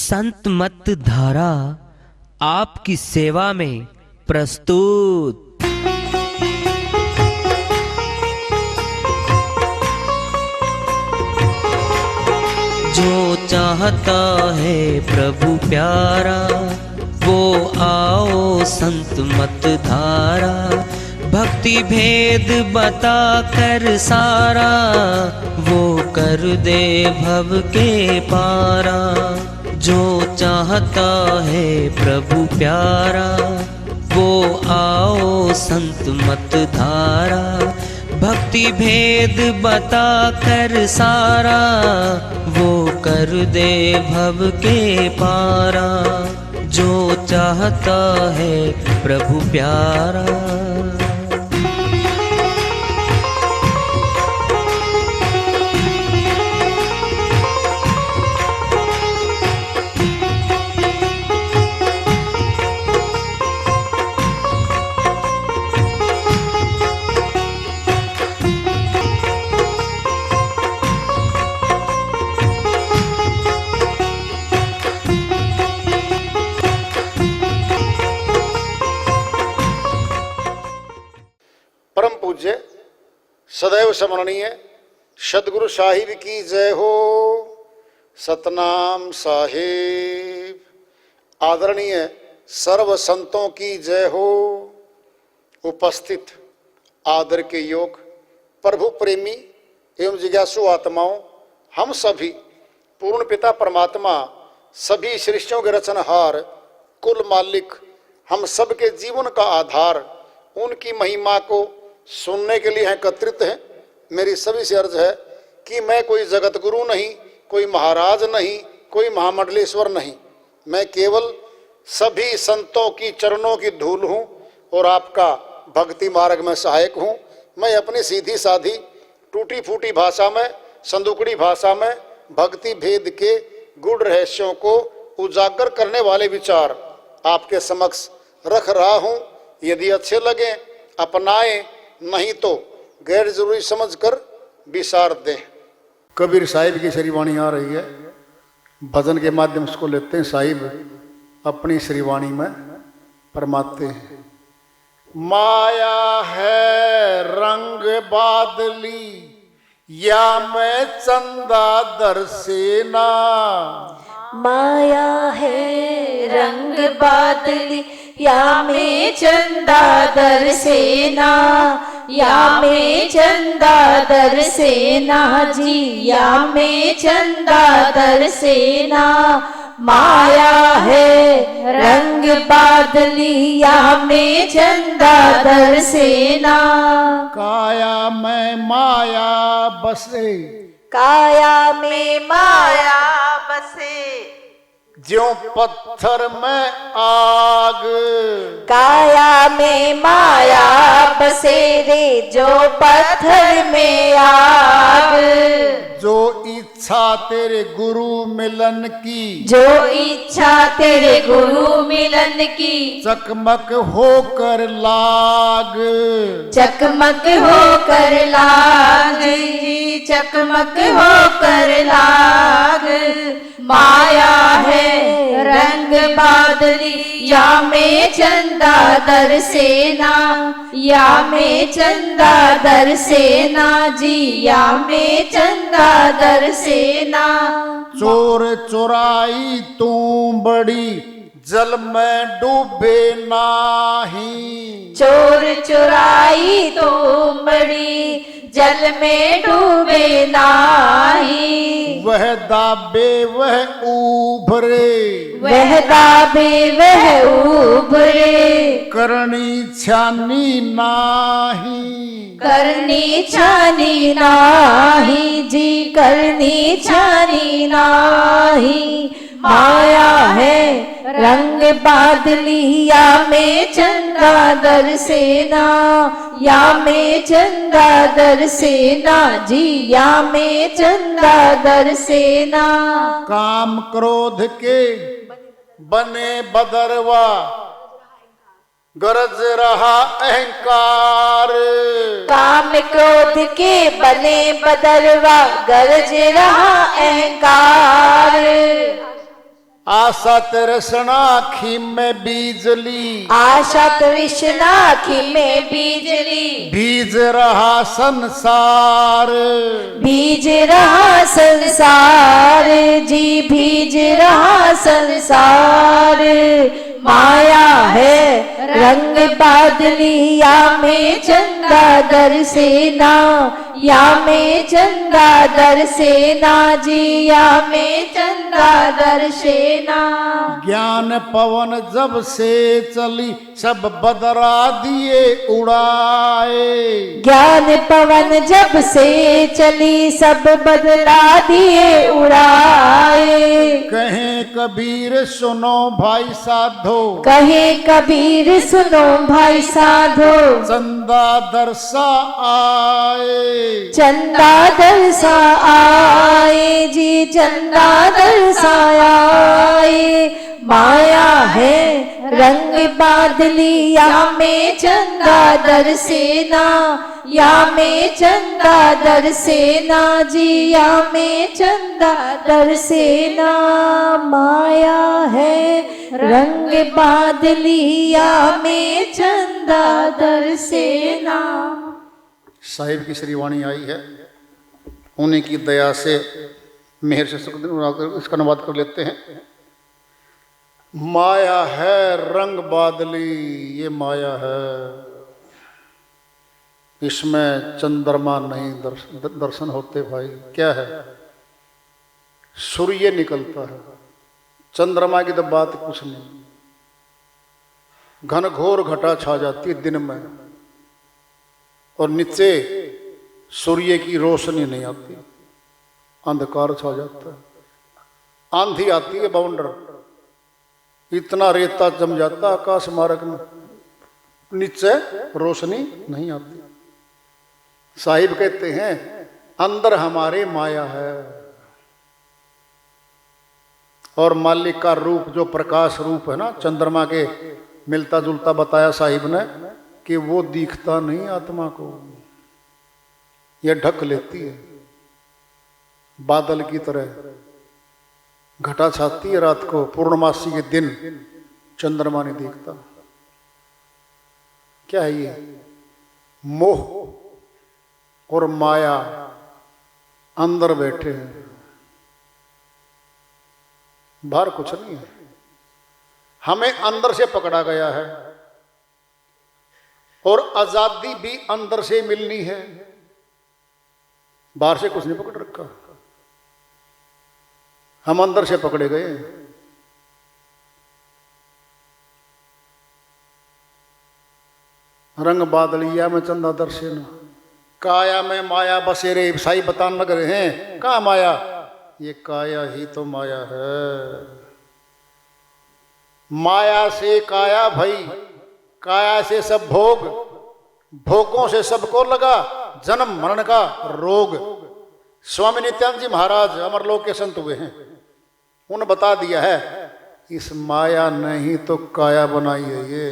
संत मत धारा आपकी सेवा में प्रस्तुत। जो चाहता है प्रभु प्यारा वो आओ संत मत धारा। भक्ति भेद बता कर सारा वो कर दे भव के पारा। जो चाहता है प्रभु प्यारा वो आओ संत मत धारा। भक्ति भेद बता कर सारा वो कर दे भव के पारा। जो चाहता है प्रभु प्यारा। परम पूज्य सदैव स्मरणीय सदगुरु साहिब की जय हो। सतनाम साहिब। आदरणीय सर्व संतों की जय हो। उपस्थित आदर के योग प्रभु प्रेमी एवं जिज्ञासु आत्माओं, हम सभी पूर्ण पिता परमात्मा सभी सृष्टियों के रचनहार कुल मालिक हम सबके जीवन का आधार उनकी महिमा को सुनने के लिए एकत्रित हैं। मेरी सभी से अर्ज है कि मैं कोई जगत गुरु नहीं, कोई महाराज नहीं, कोई महामंडलेश्वर नहीं। मैं केवल सभी संतों की चरणों की धूल हूँ और आपका भक्ति मार्ग में सहायक हूँ। मैं अपनी सीधी साधी टूटी फूटी भाषा में, संदुकड़ी भाषा में भक्ति भेद के गूढ़ रहस्यों को उजागर करने वाले विचार आपके समक्ष रख रहा हूँ। यदि अच्छे लगे अपनाएं, नहीं तो गैर जरूरी समझकर विसार दें। कबीर साहिब की श्रीवाणी आ रही है, भजन के माध्यम से उसको लेते हैं। साहिब अपनी श्रीवाणी में फरमाते हैं, माया है रंग बादली या मैं चंदा दरसेना। माया है रंग बादली या मैं चंदा दरसेना। या मैं चंदा दरसेना जी, या मैं चंदा दरसेना। माया है रंग बादली या मैं चंदा दरसेना। काया में माया बसे, काया में माया बसे। ज्यों पत्थर में आग, काया में माया बसे रे जो पत्थर में आग। जो इच्छा तेरे गुरु मिलन की, जो इच्छा तेरे गुरु मिलन की। चकमक होकर लाग, चकमक होकर लाग जी, चकमक होकर लाग। माया है रंग बादली या मैं चंदा दरसेना। या मैं चंदा दरसेना जी, या मैं चंदा दरसेना। चोर चोराई तू बड़ी जल में डूबे नाही। चोर चुराई तो बड़ी जल में डूबे नाही। वह दाबे वह उभरे, वह दाबे वह उभरे। करनी छानी नाही। करनी छानी नाही जी, करनी छानी नाही। माया है रंग बादली या मैं चंदा दरसेना। या मैं चंदा दरसेना जी, या मैं चंदा दरसेना। काम क्रोध के बने बदरवा गरज रहा अहंकार। काम क्रोध के बने बदरवा गरज रहा अहंकार। आशा तृष्णा आँखी में बीजली, आशा तृष्णा आँखी में बीजली, बीज रहा संसार, बीज रहा संसार जी, बीज रहा संसार। माया है रंग बादली, या में चंदा दर सेना, या में चंदा दर सेना जी, या में चंदा दर सेना। ज्ञान पवन जब से चली सब बदरा दिए उड़ाए, ज्ञान पवन जब से चली सब बदला दिए उड़ाए। कहें कबीर सुनो भाई साधो, कहे कबीर सुनो भाई साधो, चंदा दरसा आए, चंदा दरसा आए जी, चंदा दरसा आए। माया है रंग बादली, या में चंदा दर सेना, या में चंदा दर सेना जी, या में चंदा दर सेना। माया है रंग बादली, या में चंदा दर सेना। साहिब की श्री वाणी आई है, उन्हीं की दया से मेहर से इसका अनुवाद कर लेते हैं। माया है रंग बादली, ये माया है, इसमें चंद्रमा नहीं दर्शन होते भाई। क्या है? सूर्य निकलता है, चंद्रमा की तो बात कुछ नहीं। घनघोर घटा छा जाती है दिन में, और नीचे सूर्य की रोशनी नहीं आती, अंधकार छा जाता है। आंधी आती है बाउंडर, इतना रेता जम जाता आकाश मार्ग में, नीचे रोशनी नहीं आती। साहिब कहते हैं अंदर हमारे माया है, और मालिक का रूप जो प्रकाश रूप है ना, चंद्रमा के मिलता जुलता बताया साहिब ने कि वो दिखता नहीं आत्मा को, यह ढक लेती है बादल की तरह। घटा छाती है रात को, पूर्णमासी के दिन चंद्रमा नहीं दिखता। क्या है ये? मोह और माया अंदर बैठे हैं, बाहर कुछ नहीं है। हमें अंदर से पकड़ा गया है, और आजादी भी अंदर से मिलनी है, बाहर से कुछ नहीं पकड़ रखा। हम अंदर से पकड़े गए। रंग बादलिया में चंदा दर्शन, काया में माया बसेरे। साई बताने लग रहे हैं कहाँ माया? ये काया ही तो माया है। माया से काया भई, काया से सब भोग, भोगों से सबको लगा जन्म मरण का रोग। स्वामी नित्यानंद जी महाराज अमरलोक के संत हुए हैं, उन्होंने बता दिया है इस माया ने ही तो काया बनाई है। ये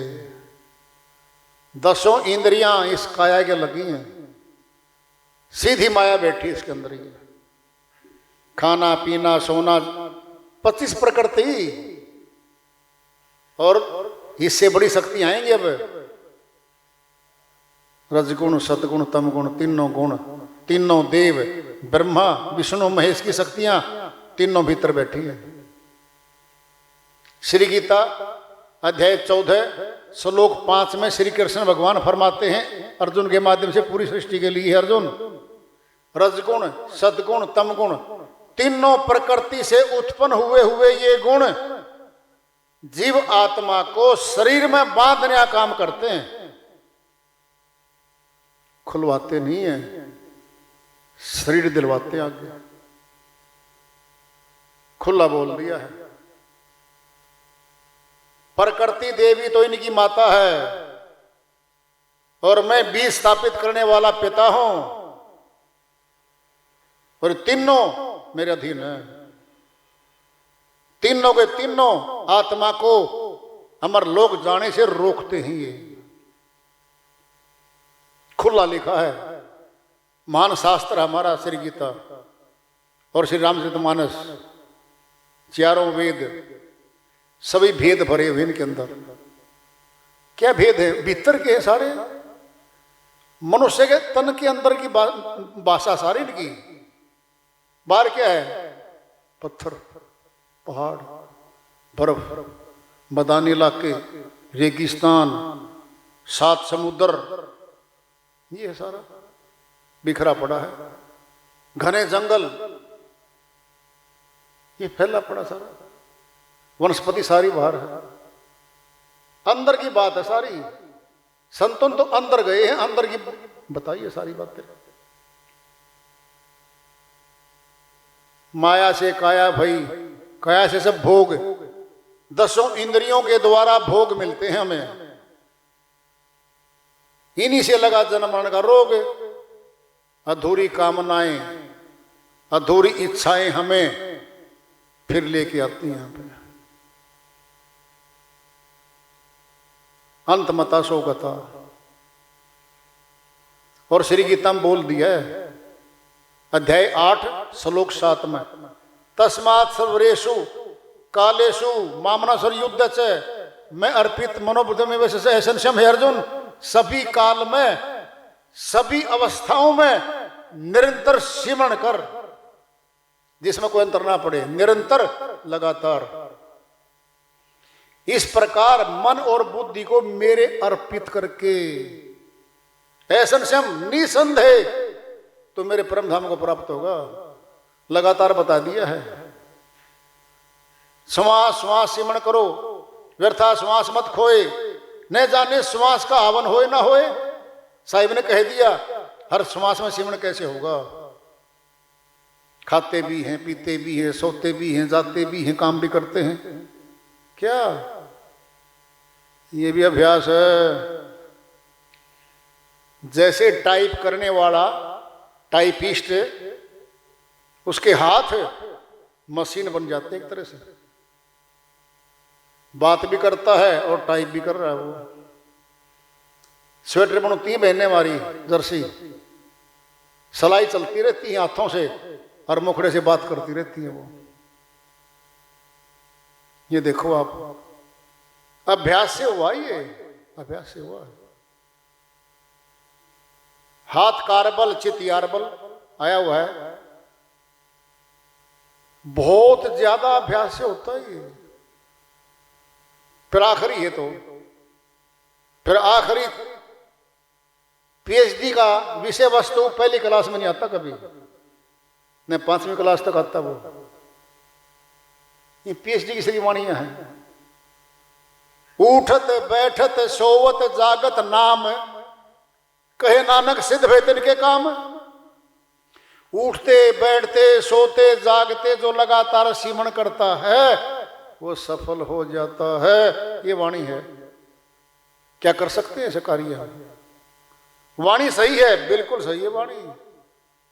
10 इंद्रियां इस काया के लगी हैं, सीधी माया बैठी इसके अंदर ही। खाना पीना सोना 25 प्रकृति, और इससे बड़ी शक्ति आएंगी अब। रजगुण सतगुण तमगुण तीनों गुण, तीनों देव ब्रह्मा विष्णु महेश की शक्तियां तीनों भीतर बैठी हैं। श्री गीता अध्याय 14 श्लोक 5 में श्री कृष्ण भगवान फरमाते हैं अर्जुन के माध्यम से पूरी सृष्टि के लिए, अर्जुन रजगुण सदगुण तमगुण तीनों प्रकृति से उत्पन्न हुए ये गुण जीव आत्मा को शरीर में बांधने का काम करते हैं, खुलवाते नहीं है, शरीर दिलवाते आगे। खुला बोल दिया है। प्रकृति देवी तो इनकी माता है, और मैं बीज स्थापित करने वाला पिता हूं, और तीनों मेरे अधीन है। तीनों के तीनों आत्मा को अमर लोक जाने से रोकते हैं। ये खुला लिखा है महान शास्त्र हमारा श्री गीता और श्री रामचरितमानस, चारों वेद सभी भेद भरे हुए इनके अंदर। क्या भेद है? भीतर के हैं सारे। मनुष्य के तन के अंदर की भाषा सारी इनकी। बाहर क्या है? पत्थर, पहाड़, बर्फ, मैदानी इलाके, रेगिस्तान, 7 समुद्र, ये है सारा बिखरा पड़ा है। घने जंगल, ये फैला पड़ा सारा। वनस्पति सारी बाहर है। अंदर की बात है सारी। संतों तो अंदर गए हैं, अंदर की बताइए सारी बातें। माया से काया भई, काया से सब भोग। 10 इंद्रियों के द्वारा भोग मिलते हैं हमें। इन्हीं से लगा जन्म मरण का रोग। अधूरी कामनाएं, अधूरी इच्छाएं हमें फिर लेके आती हैं यहाँ पे। अंत मता सो गता। और श्री गीता में बोल दिया है, अध्याय 8 श्लोक 7 में, तस्मात् सर्वेषु कालेषु मामनासुर युद्ध च मैं अर्पित मनोबुद्धि में वैसे ऐसा है अर्जुन। सभी काल में, सभी अवस्थाओं में निरंतर सिमरण कर, जिसमें कोई अंतर ना पड़े, निरंतर लगातार। इस प्रकार मन और बुद्धि को मेरे अर्पित करके ऐसा निसंदेह तो मेरे परम धाम को प्राप्त होगा। लगातार बता दिया है। श्वास श्वास सिमरण करो, व्यर्था श्वास मत खोए, न जाने श्वास का हवन होए ना होए। साहिब ने कह दिया हर श्वास में सिमरण कैसे होगा। खाते भी हैं, पीते भी हैं, सोते भी हैं, जाते भी हैं, काम भी करते हैं। क्या ये भी अभ्यास है? जैसे टाइप करने वाला टाइपिस्ट, उसके हाथ मशीन बन जाते एक तरह से। बात भी करता है और टाइप भी कर रहा है वो। स्वेटर बनती हैं बहनें हमारी, जर्सी, सिलाई चलती रहती है हाथों से और मुखड़े से बात करती रहती है वो। ये देखो आप, अभ्यास से हुआ, ये अभ्यास से हुआ है। हाथ कारबल चित यारबल आया हुआ है। बहुत ज्यादा अभ्यास से होता है ये। फिर आखिरी है तो फिर आखिरी पीएचडी का विषय वस्तु पहली क्लास में नहीं आता कभी, न 5वीं क्लास तक आता वो। ये पीएचडी की श्रीवाणियां हैं। उठत बैठत सोवत जागत नाम, कहे नानक सिद्ध भय तिनके काम। उठते बैठते सोते जागते जो लगातार सिमरण करता है वो सफल हो जाता है। ये वाणी है। क्या कर सकते हैं ऐसे कार्य? वाणी सही है, बिल्कुल सही है वाणी,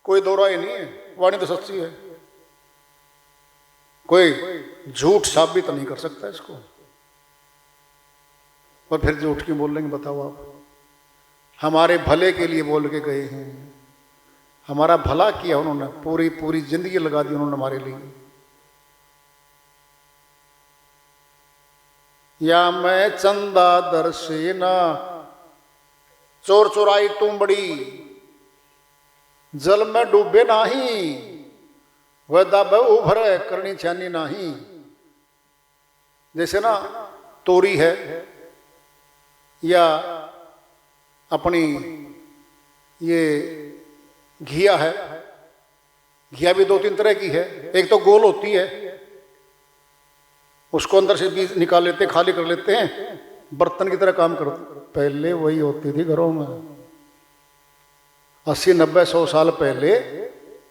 कोई दो राय नहीं है। वाणी तो सच्ची है, कोई झूठ साबित नहीं कर सकता इसको। और फिर झूठ क्यों बोल लेंगे बताओ आप? हमारे भले के लिए बोल के गए हैं, हमारा भला किया उन्होंने, पूरी पूरी जिंदगी लगा दी उन्होंने हमारे लिए। या मैं चंदा दर्शेना, चोर चोराई तुमबड़ी, जल में डूबे नाही, वह दब उभरे करनी छानी नाही। जैसे ना तोरी है या अपनी ये घिया है। घिया भी 2-3 तरह की है। एक तो गोल होती है, उसको अंदर से बीज निकाल लेते, खाली कर लेते हैं, बर्तन की तरह काम करते। पहले वही होती थी घरों में। 80, 90, 100 साल पहले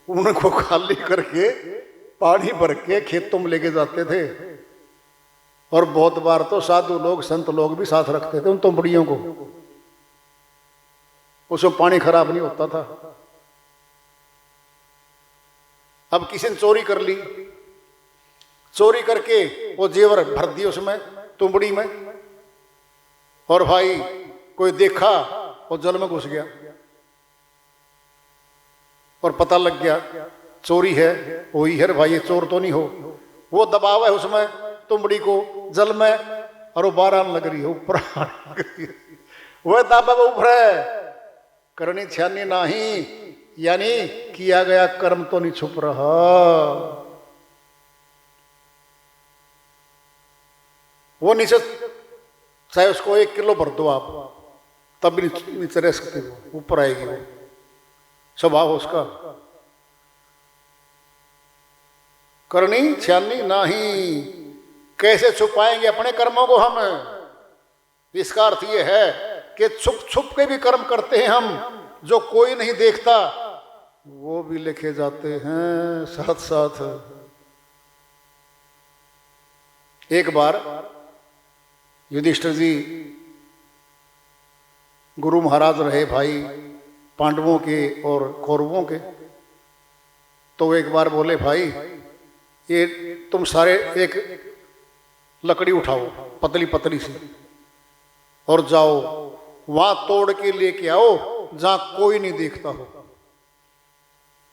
उनको खाली करके पानी भर के खेतों में लेके जाते थे। और बहुत बार तो साधु लोग, संत लोग भी साथ रखते थे उन तुमड़ियों को। उसमें पानी खराब नहीं होता था। अब किसी ने चोरी कर ली, चोरी करके वो जेवर भर दिए उसमें तुमड़ी में, और भाई कोई देखा वो जल में घुस गया और पता लग गया चोरी है, वही है भाई, ये चोर तो नहीं हो। वो दबाव है उसमें तुमड़ी को, जल में और वो बारान लग रही है ऊपर वह दाबा ऊपर है। करनी छानी नाही, यानी किया गया कर्म तो नहीं छुप रहा। वो नीचे चाहे उसको 1 किलो भर दो आप, तब भी नीचे रह सकते हो, ऊपर आएगी वो, स्वभाव उसका। करनी छानी नहीं, कैसे छुपाएंगे अपने कर्मों को हम। इसका अर्थ यह है कि छुप छुप के भी कर्म करते हैं हम, जो कोई नहीं देखता, वो भी लिखे जाते हैं साथ साथ। एक बार युधिष्ठिर जी गुरु महाराज रहे भाई पांडवों के और कौरवों के, तो एक बार बोले भाई ये तुम सारे एक लकड़ी उठाओ पतली पतली सी और जाओ वहां तोड़ के लेके आओ जहां कोई नहीं देखता हो।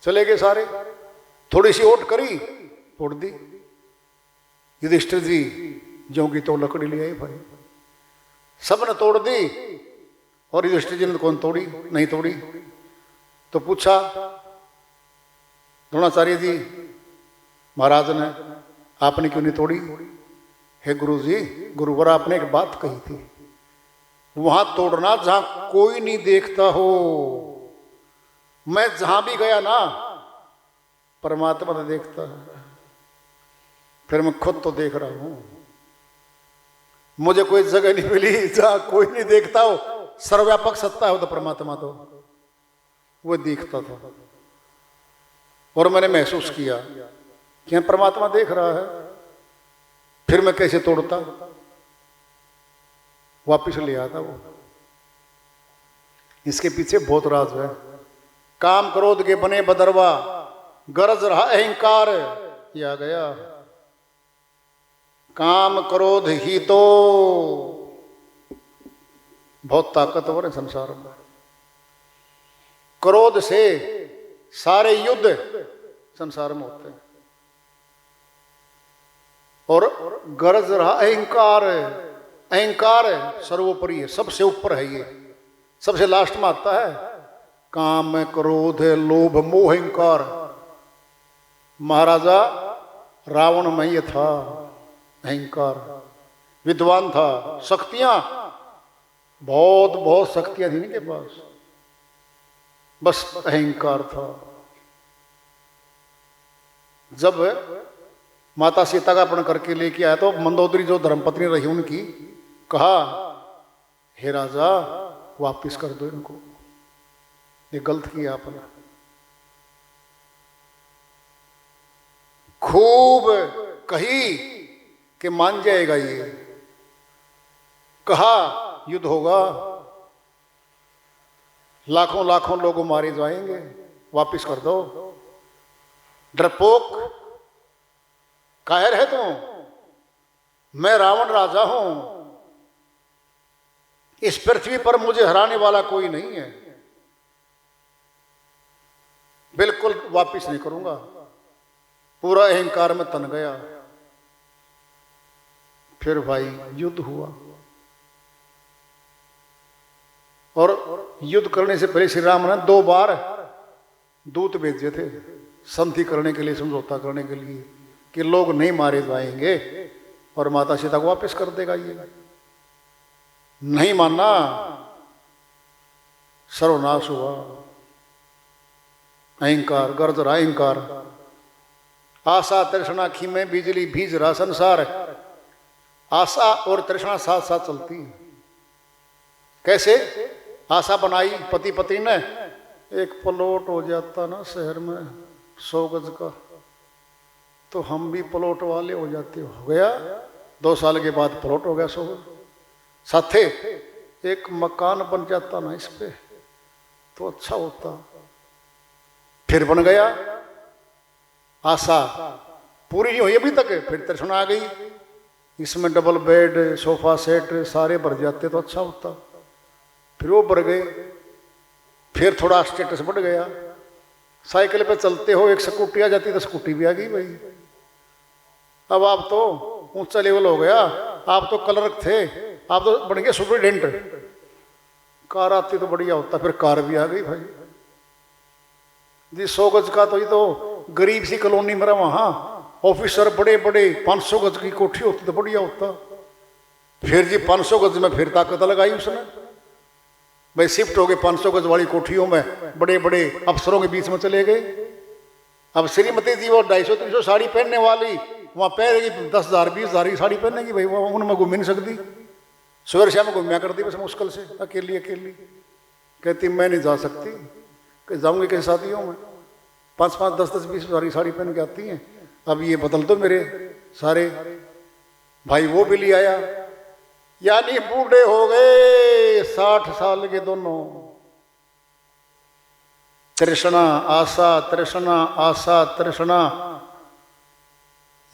चले गए सारे, थोड़ी सी ओट करी, तोड़ दी। युधिष्ठिर जी ज्यों की तो लकड़ी ले आए भाई, सबने तोड़ दी और युधिष्ठिर जी ने कौन तोड़ी? नहीं तोड़ी। तो पूछा द्रोणाचार्य जी महाराज ने, आपने क्यों नहीं तोड़ी? हे गुरु जी, गुरुवर आपने एक बात कही थी, वहां तोड़ना जहां कोई नहीं देखता हो। मैं जहां भी गया ना परमात्मा ने देखता है, फिर मैं खुद तो देख रहा हूं। मुझे कोई जगह नहीं मिली जहां कोई नहीं देखता हो, सर्वव्यापक सत्ता हो तो परमात्मा तो वो देखता था। और मैंने महसूस किया कि परमात्मा देख रहा है, फिर मैं कैसे तोड़ता, वापिस ले आता वो। इसके पीछे बहुत राज है। काम क्रोध के बने बदरवा, गरज रहा अहंकार, ये आ गया। काम क्रोध ही तो बहुत ताकतवर है संसार में। क्रोध से सारे युद्ध संसार में होते हैं। और गरज रहा अहंकार, अहंकार सर्वोपरि है, सबसे ऊपर है, ये सबसे लास्ट में आता है। काम क्रोध लोभ मोह अहंकार। महाराजा रावण में ये था अहंकार, विद्वान था, शक्तियां बहुत बहुत शक्तियां थी इनके पास, बस अहंकार था। जब माता सीता का अपहरण करके लेके आया तो मंदोदरी जो धर्मपत्नी रही उनकी कहा, हे राजा वापिस कर दो इनको, ये गलत किया आपने। खूब कही कि मान जाएगा ये, कहा युद्ध होगा, लाखों लाखों लोग मारे जाएंगे, वापिस कर दो। डरपोक, कायर है तुम, मैं रावण राजा हूं, इस पृथ्वी पर मुझे हराने वाला कोई नहीं है, बिल्कुल वापिस नहीं करूंगा। पूरा अहंकार में तन गया। फिर भाई युद्ध हुआ, और युद्ध करने से पहले श्री राम ने 2 बार दूत भेजे थे संधि करने के लिए, समझौता करने के लिए, कि लोग नहीं मारे जाएंगे और माता सीता को वापस कर देगा। ये नहीं मानना, सर्वनाश हुआ। अहंकार, गर्ज रहा अहंकार। आशा तृष्णा खी में बिजली भीज रहा संसार। आशा और तृष्णा साथ साथ चलती है। कैसे? आशा बनाई पति पत्नी ने, एक प्लॉट हो जाता ना शहर में 100 गज का, तो हम भी प्लॉट वाले हो जाते। हो गया 2 साल के बाद प्लॉट हो गया 100 गज। साथे एक मकान बन जाता ना इस पे तो अच्छा होता। फिर बन गया, आशा पूरी नहीं हुई अभी तक, फिर तृष्णा आ गई, इसमें डबल बेड सोफा सेट सारे भर जाते तो अच्छा होता। फिर वो बढ़ गए, फिर थोड़ा स्टेटस बढ़ गया। साइकिल पे चलते हो, एक स्कूटी आ जाती तो स्कूटी भी आ गई भाई। अब आप तो ऊंचा लेवल हो गया, आप तो क्लर्क थे, आप तो बन गए सुपरिटेंडेंट। कार आती तो बढ़िया होता, फिर कार भी आ गई भाई जी। 100 गज का तो ये तो गरीब सी कॉलोनी मेरा, वहां ऑफिसर बड़े बड़े, 500 गज की कोठी होती तो बढ़िया होता। फिर जी 500 गज में फिर ताकत लगाई उसने भाई, शिफ्ट हो गए 500 गज वाली कोठियों में, बड़े बड़े अफसरों के बीच में चले गए। अब श्रीमती जी वो 250-300 साड़ी पहनने वाली वहां पहनेगी 10,000 20,000 की साड़ी पहनेगी भाई, वो उनमें घूम ही नहीं सकती, सुबह शाम घूमिया करती बस मुश्किल से, अकेली अकेली। कहती मैं नहीं जा सकती, कि जाऊंगी कहीं शादियों में 5-5 10-10 20,000 की साड़ी पहन के आती हैं। अब ये बदल दो मेरे सारे भाई, वो भी ले आया। यानी बूढ़े हो गए 60 साल के दोनों, तृष्णा आशा, तृष्णा आशा, तृष्णा,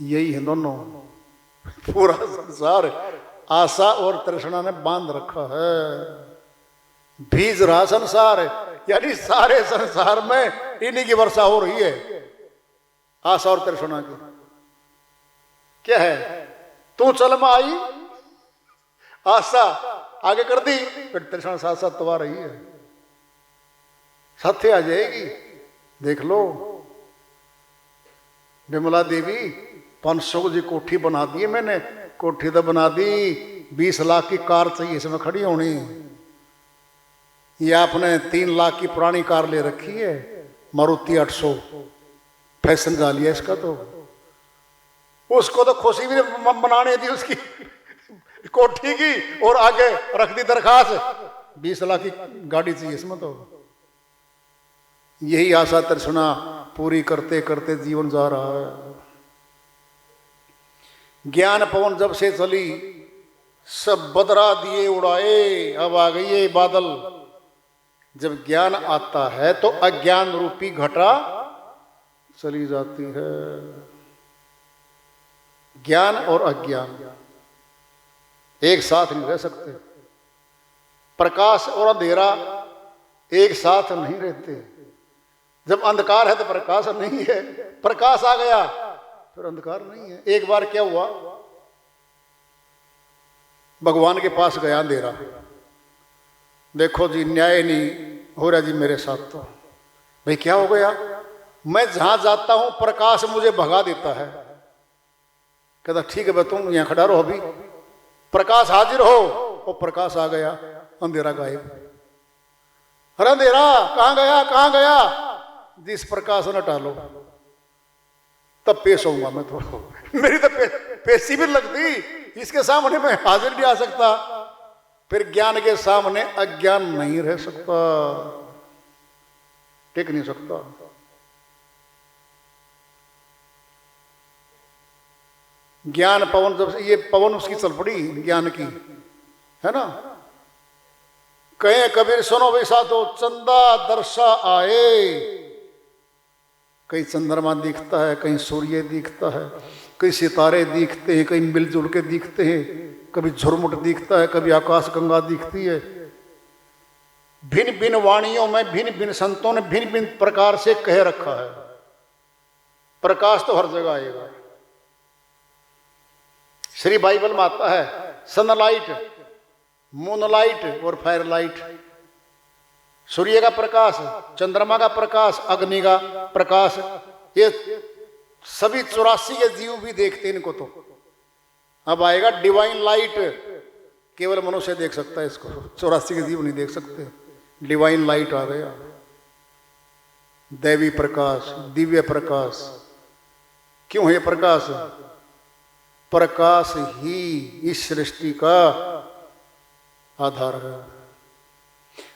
यही है दोनों। पूरा संसार आशा और तृष्णा ने बांध रखा है, भीज रहा संसार। यानी सारे संसार में इन्हीं की वर्षा हो रही है, आशा और तृष्णा की। क्या है, तू चल में आई, आशा आगे कर दी, फिर तृष्णा साथ साथ तो आ रही है, साथे आ जाएगी। देख लो विमला देवी 500 की कोठी बना दी है मैंने, कोठी तो बना दी, 20 लाख की कार चाहिए इसमें खड़ी होनी। ये आपने 3 लाख की पुरानी कार ले रखी है, मारुति 800, फैशन जा लिया इसका। तो उसको तो खुशी भी बनाने दी उसकी कोठी की, और आगे रख दी दरखास्त 20 लाख की गाड़ी चाहिए इसमें। तो यही आशा तृष्णा पूरी करते करते जीवन जा रहा है। ज्ञान पवन जब से चली, सब बदरा दिए उड़ाए, अब आ गई ये बादल। जब ज्ञान आता है तो अज्ञान रूपी घटा चली जाती है। ज्ञान और अज्ञान एक साथ नहीं रह सकते, प्रकाश और अंधेरा एक साथ नहीं रहते। जब अंधकार है तो प्रकाश नहीं है, प्रकाश आ गया फिर अंधकार नहीं है। एक बार क्या हुआ, भगवान के पास गया अंधेरा, देखो जी न्याय नहीं हो रहा जी मेरे साथ। तो भाई क्या हो गया, मैं जहां जाता हूं प्रकाश मुझे भगा देता है। कहता ठीक है भाई तुम यहां खड़ा रहो, अभी प्रकाश हाजिर हो, और प्रकाश आ गया, अंधेरा गायब। अरे अंधेरा कहां गया, कहां गया, जिस प्रकाश न टालो तब पेश होऊंगा मैं। तो मेरी तो पेशी भी लगती, इसके सामने मैं हाजिर नहीं आ सकता। फिर ज्ञान के सामने अज्ञान नहीं रह सकता, टिक नहीं सकता। ज्ञान पवन, जब ये पवन उसकी चल पड़ी ज्ञान की, है ना। कहे कबीर सुनो भाई साधो, चंदा दर्शा आए। कहीं चंद्रमा दिखता है, कहीं सूर्य दिखता है, कहीं सितारे दिखते हैं, कहीं मिलजुल के दिखते हैं, कभी झुरमुट दिखता है, कभी आकाश गंगा दिखती है। भिन्न भिन्न वाणियों में भिन्न भिन्न संतों ने भिन्न भिन्न प्रकार से कह रखा है। प्रकाश तो हर जगह आएगा। श्री बाइबल में आता है सनलाइट, मूनलाइट और फायरलाइट। सूर्य का प्रकाश, चंद्रमा का प्रकाश, अग्नि का प्रकाश, ये सभी 84 के जीव भी देखते हैं इनको। तो अब आएगा डिवाइन लाइट, केवल मनुष्य देख सकता है इसको, 84 के जीव नहीं देख सकते। डिवाइन लाइट आ गया, दैवी प्रकाश, दिव्य प्रकाश। क्यों है प्रकाश? प्रकाश ही इस सृष्टि का आधार है।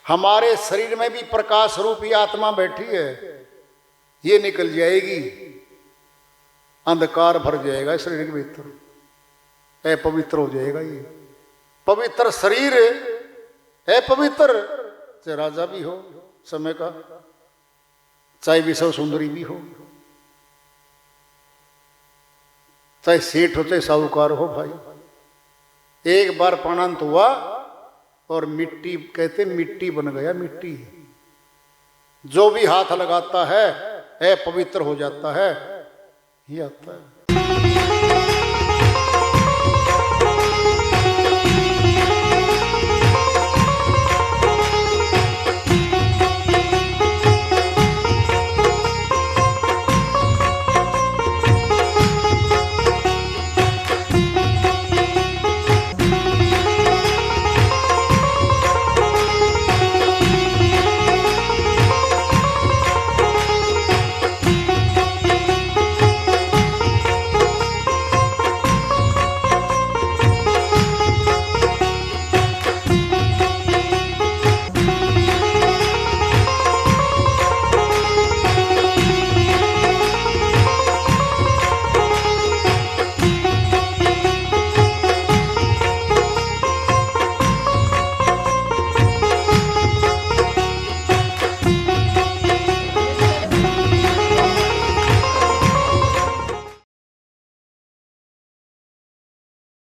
हमारे शरीर में भी प्रकाश रूपी आत्मा बैठी है, ये निकल जाएगी, अंधकार भर जाएगा शरीर के भीतर, अपवित्र हो जाएगा। ये पवित्र शरीर अपवित्र, चाहे राजा भी हो समय का, चाहे विश्व सुंदरी भी हो, चाहे सेठ हो चाहे साहूकार हो भाई। एक बार प्राणांत हुआ और मिट्टी, कहते मिट्टी बन गया। मिट्टी जो भी हाथ लगाता है अपवित्र हो जाता है, ये आता है।